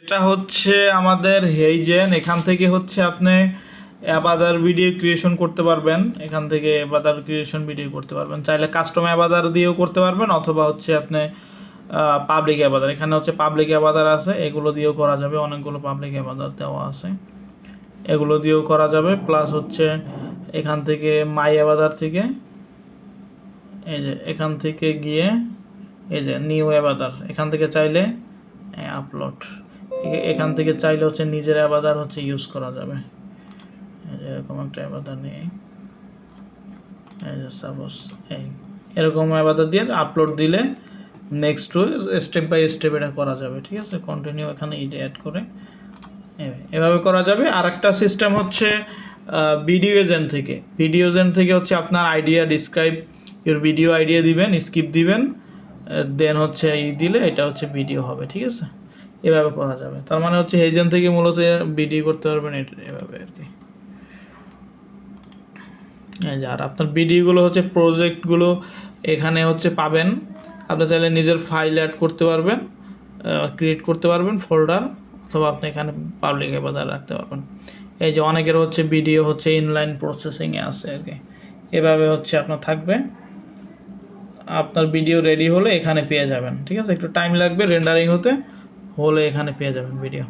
এটা হচ্ছে আমাদের হেইজেন। এখান থেকে হচ্ছে আপনি অ্যাভাটার ভিডিও ক্রিয়েশন করতে পারবেন। এখান থেকে অ্যাভাটার ক্রিয়েশন ভিডিও করতে পারবেন। চাইলে কাস্টম অ্যাভাটার দিয়েও করতে পারবেন, অথবা হচ্ছে আপনি পাবলিক অ্যাভাটার, এখানে হচ্ছে পাবলিক অ্যাভাটার আছে, এগুলো দিয়েও করা যাবে। অনেকগুলো পাবলিক অ্যাভাটার দেওয়া আছে, এগুলো দিয়েও করা যাবে। প্লাস হচ্ছে এখান থেকে মাই অ্যাভাটার থেকে, এই যে এখান থেকে গিয়ে এই যে নিউ অ্যাভাটার, এখান থেকে চাইলে আপলোড, এখান থেকে চাইলে হচ্ছে নিজের অ্যাভাটার হচ্ছে ইউজ করা যাবে। এরকম একটা অ্যাভাটার নিয়ে এই যে সাপোজ এরকম অ্যাভাটার দিয়ে আপলোড দিলে নেক্সট স্টেপ বাই স্টেপ এটা করা যাবে। ঠিক আছে, কন্টিনিউ এখানে এটা অ্যাড করে এভাবে করা যাবে। আর একটা সিস্টেম হচ্ছে ভিডিও এজেন্ট থেকে। ভিডিও এজেন্ট থেকে হচ্ছে আপনার idea, describe your video idea দিবেন, স্কিপ দিবেন, দেন হচ্ছে দিলে এটা হচ্ছে ভিডিও হবে। ঠিক আছে, এভাবে করা যাবে। তার মানে হচ্ছে এজেন্ট থেকে মূলত ভিডিও করতে পারবেন এভাবে আর কি। আর আপনার ভিডিওগুলো হচ্ছে প্রজেক্টগুলো এখানে হচ্ছে পাবেন। আপনি চাইলে নিজের ফাইল অ্যাড করতে পারবেন, ক্রিয়েট করতে পারবেন ফোল্ডার, অথবা আপনি এখানে পাবলিক অ্যাভাটার রাখতে পারবেন। এই যে অনেকের হচ্ছে ভিডিও হচ্ছে ইনলাইন প্রসেসিংয়ে আছে আর কি। এভাবে হচ্ছে আপনার থাকবে, আপনার ভিডিও রেডি হলে এখানে পেয়ে যাবেন। ঠিক আছে, একটু টাইম লাগবে রেন্ডারিং হতে, হলে এখানে পেয়ে যাবেন ভিডিও।